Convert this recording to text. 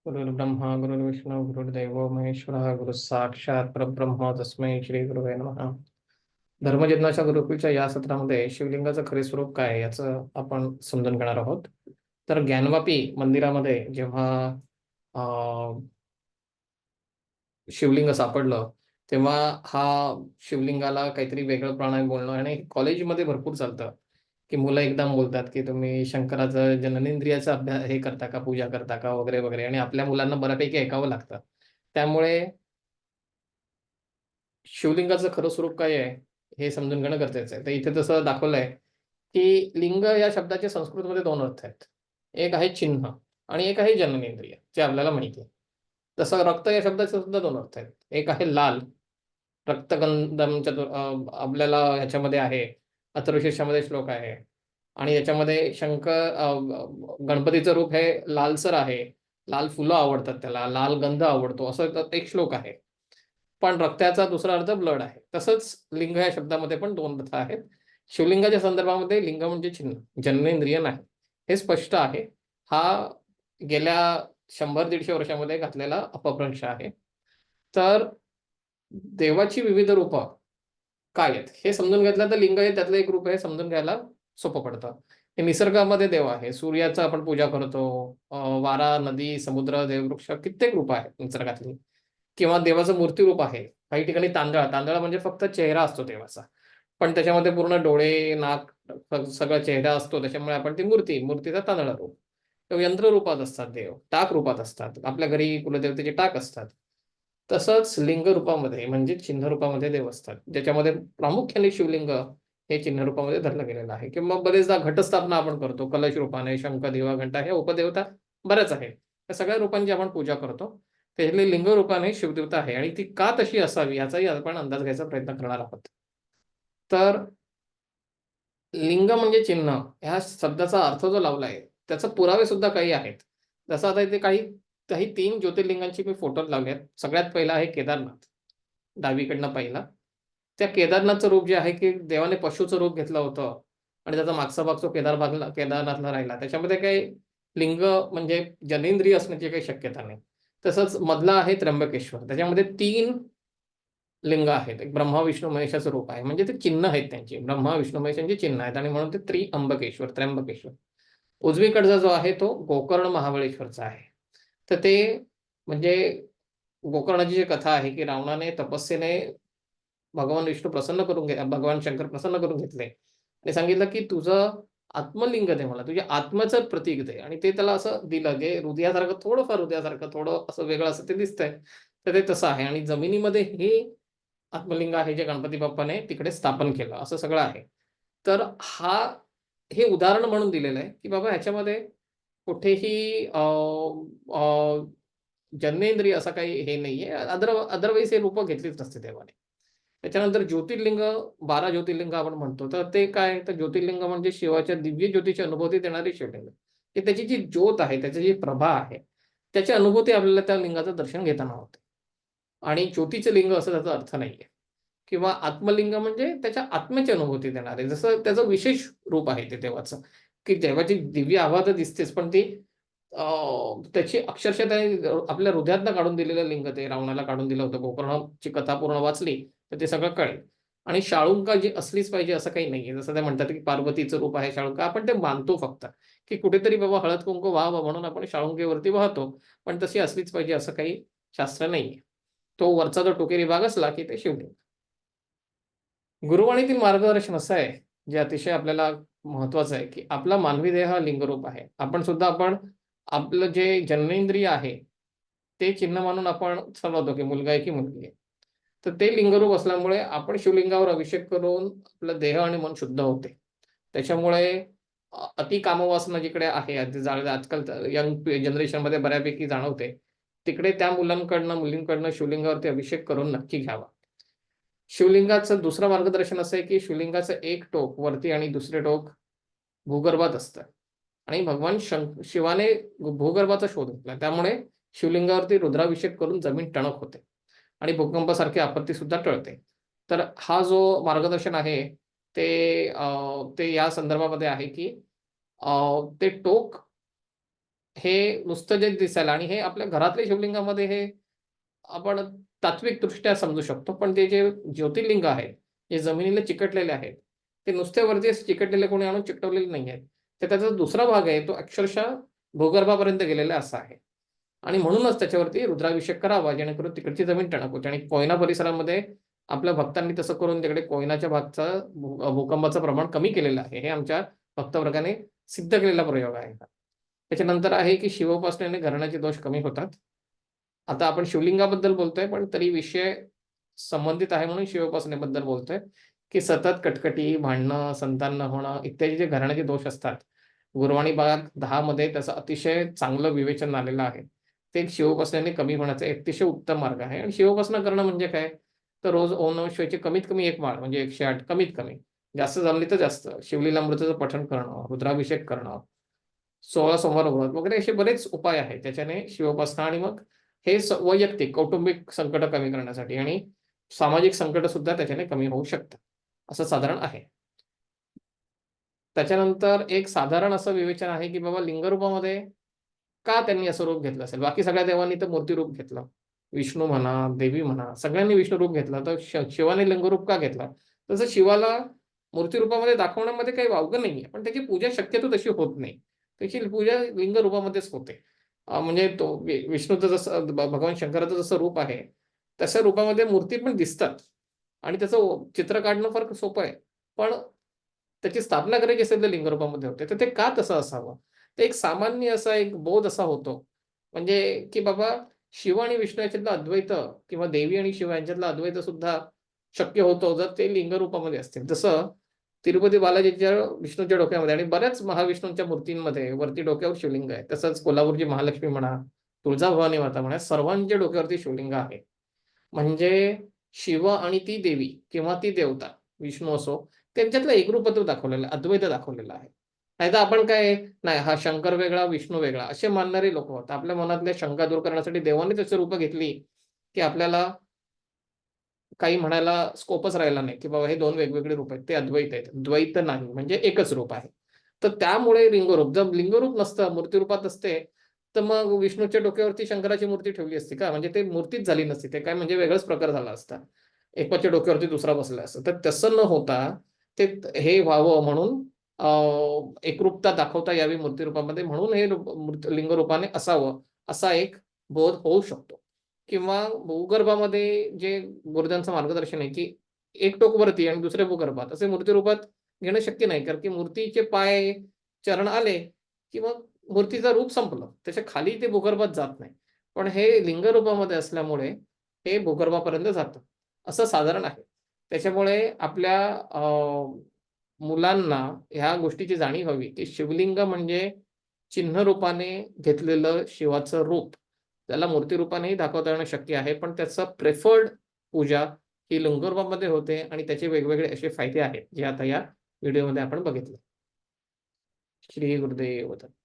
गुरुर्ब्रह्मा गुरुर्विष्णू गुरुर्देव महेश्वरः गुरु साक्षात परब्रह्म तस्मै श्री गुरुवे नमः. धर्मजिज्ञासा गुरुकुलच्या या सत्रामध्ये शिवलिंगाचं खरे स्वरूप काय आहे याचं आपण समजून घेणार आहोत. तर ज्ञानवापी मंदिरामध्ये जेव्हा शिवलिंग सापडलं तेव्हा हा शिवलिंगाला काहीतरी वेगळं प्राणायाम बोलणं, आणि कॉलेजमध्ये भरपूर चालतं की मुलं एकदम बोलतात की तुम्ही शंकराचं जननेंद्रियाचा अभ्यास हे करता का, पूजा करता का, वगैरे वगैरे, आणि आपल्या मुलांना बऱ्यापैकी ऐकावं लागतं. त्यामुळे शिवलिंगाचं खरं स्वरूप काय आहे हे समजून घेणं गरजेचं आहे. तर इथे तसं दाखवलंय की लिंग या शब्दाचे संस्कृतमध्ये दोन अर्थ आहेत. एक आहे चिन्ह आणि एक आहे जननेंद्रिय, जे आपल्याला माहिती आहे. तसं रक्त या शब्दाचे सुद्धा दोन अर्थ आहेत. एक आहे लाल, रक्तगंधम आपल्याला ह्याच्यामध्ये आहे, अथर्वशीर्षामध्ये श्लोक आहे, आणि याच्यामध्ये गणपतीचं रूप हे लालसर आहे, लाल फुलं आवडतात त्याला, लाल गंध आवडतो, असं एक श्लोक आहे. पण रक्ताचा दुसरा अर्थ ब्लड आहे. तसंच लिंग या शब्दामध्ये पण दोन अर्थ आहेत. शिवलिंगाच्या संदर्भामध्ये लिंग म्हणजे चिन्ह, जननेंद्रिय नाही, हे स्पष्ट आहे. हा गेल्या 100-150 वर्षामध्ये घातलेला अपभ्रंश आहे. तर देवाची विविध रूपं काय आहेत हे समजून घेतलं तर लिंग हे त्यातलं एक रूप आहे, समजून घ्यायला सोपं पडतं. हे निसर्गामध्ये देव आहे, सूर्याचं आपण पूजा करतो, वारा, नदी, समुद्र, देववृक्ष, कित्येक रूप आहेत निसर्गातली. किंवा देवाचं मूर्ती रूप आहे. काही ठिकाणी तांदळा म्हणजे फक्त चेहरा असतो देवाचा, पण त्याच्यामध्ये पूर्ण डोळे, नाक, सगळा चेहरा असतो, त्याच्यामुळे आपण ती मूर्तीचा तांदळा रूप. यंत्र रूपात असतात देव, टाक रूपात असतात, आपल्या घरी कुलदेवतेचे टाक असतात. तसंच लिंग रूपामध्ये म्हणजे चिन्ह रूपामध्ये देव असतात, ज्याच्यामध्ये प्रामुख्याने शिवलिंग हे चिन्ह रूपामध्ये धरलं गेलेलं आहे. किंवा बरेचदा घटस्थापना आपण करतो कलश रूपाने, शंख, दिवा, घंटा, ह्या उपदेवता बऱ्याच आहेत. या सगळ्या रूपांची आपण पूजा करतो. त्यातले लिंग रूपाने शिवदेवता आहे, आणि ती का तशी असावी याचाही आपण अंदाज घ्यायचा प्रयत्न करणार आहोत. तर लिंग म्हणजे चिन्ह ह्या शब्दाचा अर्थ जो लावलाय त्याचा पुरावे सुद्धा काही आहेत. जसं आता इथे काही काही 3 ज्योतिर्लिंगांची मी फोटो लावले आहेत. सगळ्यात पहिला आहे केदारनाथ, डावीकडनं पहिला. त्या केदारनाथचं रूप जे आहे की देवाने पशुचं रूप घेतलं होतं, आणि त्याचा मागचा भाग जो केदारनाथला राहिला, त्याच्यामध्ये काही लिंग म्हणजे जनेंद्रिय असण्याची काही शक्यता नाही. तसंच मधला आहे त्र्यंबकेश्वर, त्याच्यामध्ये 3 लिंग आहेत. एक ब्रह्मा विष्णू महेशाचं रूप आहे, म्हणजे ते चिन्ह आहेत त्यांची, ब्रह्मा विष्णू महेशांची चिन्ह आहेत, आणि म्हणून ते त्र्यंबकेश्वर. उजवीकडचा जो आहे तो गोकर्ण महाबळेश्वरचा आहे. तर ते म्हणजे गोकर्णाची जी कथा आहे की रावणाने तपस्येने भगवान विष्णू प्रसन्न करून भगवान शंकर प्रसन्न करून घेतले, आणि सांगितलं की तुझं आत्मलिंग दे मला, तुझ्या आत्म्याचं प्रतीक दे, आणि ते त्याला असं दिलं जे हृदयासारखं, थोडंफार हृदयासारखं, थोडं असं वेगळं असं ते दिसतंय. तर ते तसं आहे, आणि जमिनीमध्ये हे आत्मलिंग आहे जे गणपती बाप्पाने तिकडे स्थापन केलं, असं सगळं आहे. तर हे उदाहरण म्हणून दिलेलं आहे की बाबा ह्याच्यामध्ये कुठेही जन्मेंद्रिय असं काही हे नाहीये. अदरवाईज हे रूपं घेतलीच नसते देवाने. त्याच्यानंतर ज्योतिर्लिंग, 12 ज्योतिर्लिंग आपण म्हणतो. तर ते काय, तर ज्योतिर्लिंग म्हणजे शिवाच्या दिव्य ज्योतीची अनुभूती देणारे शिवलिंग. की त्याची जी ज्योत आहे, त्याची जी प्रभा आहे, त्याची अनुभूती आपल्याला त्या लिंगाचं दर्शन घेताना होते. आणि ज्योतीचे लिंग असं त्याचा अर्थ नाहीये. किंवा आत्मलिंग म्हणजे त्याच्या आत्म्याची अनुभूती देणारे, जसं त्याचं विशेष रूप आहे ते देवाचं, की देवाची दिव्य आभा तर दिसतेच, पण ती त्याची अक्षरशः आपल्या हृदयातनं काढून दिलेलं लिंग ते रावणाला काढून दिलं होतं. गोकर्णाची कथा पूर्ण वाचली तर ते सगळं कळेल. आणि शाळुंका जी असलीच पाहिजे असं काही नाहीये. जसं ते म्हणतात की पार्वतीचं रूप आहे शाळुंका, आपण ते मानतो फक्त, की कुठेतरी बाबा हळद कुंकू व्हावं म्हणून आपण शाळुंकेवरती वाहतो. पण तशी असलीच पाहिजे असं काही शास्त्र नाहीये. तो वरचा जो टोकेरी भाग असला की ते शिवलिंग. गुरुवाणीतील मार्गदर्शन असं आहे, जे अतिशय आपल्याला महत्वाचं आहे, की आपला मानवी देह हा लिंगरूप आहे. आपण आपलं जे जन्मेंद्रिय आहे, ते चिन्ह मानून आपण समजतो की मुलगा आहे की मुलगी आहे. तर ते लिंगरूप असल्यामुळे आपण शिवलिंगावर अभिषेक करून आपलं देह आणि मन शुद्ध होते. त्याच्यामुळे अति कामवासना जिकडे आहे, आजकाल यंग जनरेशनमध्ये बऱ्यापैकी जाणवते, तिकडे त्या मुलींकडनं शिवलिंगावरती अभिषेक करून नक्की घ्यावा. शिवलिंगाचं दुसरं मार्गदर्शन असं आहे की शिवलिंगाचं एक टोक वरती आणि दुसरे टोक भूगर्भात असतं, आणि भगवान शिवाने भूगर्भाचा शोध घेतला, त्यामुळे शिवलिंगावरती रुद्राभिषेक करून जमीन टणक होते आणि भूकंपासारखी आपत्ती सुद्धा टळते. तर हा जो मार्गदर्शन आहे ते या संदर्भामध्ये आहे की ते टोक हे नुसतं जे दिसायला, आणि हे आपल्या घरातल्या शिवलिंगामध्ये हे आपण तात्विकदृष्ट्या समजू शकतो, पण ते जे ज्योतिर्लिंग आहेत, जे जमिनीला चिकटलेले आहेत, ते नुसते वरती चिकटलेले कोणी आणून चिकटवलेले नाही आहेत. तर त्याचा दुसरा भाग आहे तो अक्षरशः भूगर्भापर्यंत गेलेला असा आहे. आणि म्हणूनच त्याच्यावरती रुद्राभिषेक करावा, जेणेकरून तिकडची जमीन टणक होते. आणि कोयना परिसरामध्ये आपल्या भक्तांनी तसं करून तिकडे कोयनाच्या भागचा भूकंपाचं प्रमाण कमी केलेलं आहे. हे आमच्या भक्तवर्गाने सिद्ध केलेला प्रयोग आहे. त्याच्यानंतर आहे की शिवोपासनेने घराण्याचे दोष कमी होतात. आता आपण शिवलिंगाबद्दल बोलतोय, पण तरी विषय संबंधित आहे म्हणून शिवोपासनेबद्दल बोलतोय, की सतत कटकटी, भांडणं, संतान न होणं इत्यादी जे घराण्याचे दोष असतात, गुरवाणी भाग 10 मध्ये त्याचं अतिशय चांगलं विवेचन आलेलं आहे. ते शिवोपासनेने कमी होण्याचा एक अतिशय उत्तम मार्ग आहे. आणि शिवोपासना करणं म्हणजे काय, तर रोज ओम नमः शिवायची कमीत कमी एक माळ, म्हणजे 108 कमीत कमी, जास्त जमली तर जास्त, शिवलीलामृताचं पठण करणं, रुद्राभिषेक करणं, 16 सोमवार व्रत वगैरे असे बरेच उपाय आहेत त्याच्याने शिवोपासना. आणि मग हे वैयक्तिक कौटुंबिक संकट कमी करण्यासाठी आणि सामाजिक संकट सुद्धा त्याच्याने कमी होऊ शकतात, असं साधारण आहे. त्याच्यानंतर एक साधारण असं विवेचन आहे की बाबा लिंगरूपामध्ये का त्यांनी असं रूप घेतलं असेल. बाकी सगळ्या देवांनी तर मूर्ती रूप घेतलं, विष्णू म्हणा, देवी म्हणा, सगळ्यांनी विष्णू रूप घेतलं, तर शिवाने लिंगरूप का घेतला. तसं शिवाला मूर्ती रूपामध्ये दाखवण्यामध्ये काही वावगं नाहीये, पण त्याची पूजा शक्यतो तशी होत नाही. त्याची पूजा लिंग रूपामध्येच होते. म्हणजे तो विष्णूचं जसं भगवान शंकराचं जसं रूप आहे, तशा रूपामध्ये मूर्ती पण दिसतात आणि त्याचं चित्र काढणं फार सोपं आहे. पण त्याची स्थापना करायची असेल तर लिंग रूपामध्ये होते. तर ते का तसं असावं. तर एक सामान्य असा एक बोध असा होतो, म्हणजे की बाबा शिव आणि विष्णू याच्यातलं अद्वैत किंवा देवी आणि शिव यांच्यातलं अद्वैत सुद्धा शक्य होतो जर ते लिंग रूपामध्ये असतील. जसं तिरुपती बालाजीच्या विष्णूच्या डोक्यामध्ये आणि बऱ्याच महाविष्णूंच्या मूर्तींमध्ये वरती डोक्यावर शिवलिंग आहे. तसंच कोल्हापूरची महालक्ष्मी म्हणा, तुळजाभवानी माता म्हणा, सर्वांच्या डोक्यावरती शिवलिंग आहे. म्हणजे शिव आणि ती देवी किंवा ती देवता विष्णू असो, त्यांच्यातलं एकरूपत्व दाखवलेलं आहे, अद्वैत दाखवलेलं आहे. नाहीतर आपण काय, नाही हा शंकर वेगळा, विष्णू वेगळा असे मानणारे लोक होते. आपल्या मनातल्या शंका दूर करण्यासाठी देवाने त्याची रूपं घेतली, की आपल्याला काही म्हणायला स्कोपच राहिला नाही, की बाबा हे दोन वेगवेगळे रूप आहेत, ते अद्वैत आहेत. द्वैत नाही, म्हणजे एकच रूप आहे. तर त्यामुळे लिंगरूप, जर लिंगरूप नसतं, मूर्तीरूपात असते, तर मग विष्णूच्या डोक्यावरती शंकराची मूर्ती ठेवली असती का, म्हणजे ते मूर्तीच झाली नसती, ते काय म्हणजे वेगळाच प्रकार झाला असता. एकाच्या डोक्यावरती दुसरा बसला असता. तर तसं न होता ते हे व्हावं म्हणून एकरूपता दाखवता यावी मूर्तीरूपामध्ये, म्हणून हे लिंगरूपाने असावं, असा एक बोध होऊ शकतो. किंवा भूगर्भामध्ये जे गुरुदांचं मार्गदर्शन आहे, की एक टोक वरती आणि दुसरे भूगर्भात असे मूर्तीरूपात घेणं शक्य नाही, कारण की मूर्तीचे पाय, चरण आले की मग मूर्तीचं रूप संपलं, त्याच्या खाली ते भूगर्भात जात नाही. पण हे लिंग रूपामध्ये असल्यामुळे हे भूगर्भापर्यंत जातं, असं साधारण आहे. त्याच्यामुळे आपल्या मुलांना ह्या गोष्टीची जाणीव हवी, की शिवलिंग म्हणजे चिन्ह रूपाने घेतलेलं शिवाचं रूप. त्याला मूर्ती रूपानेही दाखवता येणं शक्य आहे, पण त्याचं प्रेफर्ड पूजा ही लिंग रूपामध्ये होते आणि त्याचे वेगवेगळे असे फायदे आहेत, जे आता या व्हिडिओमध्ये आपण बघितले. श्री गुरुदेव दत्त.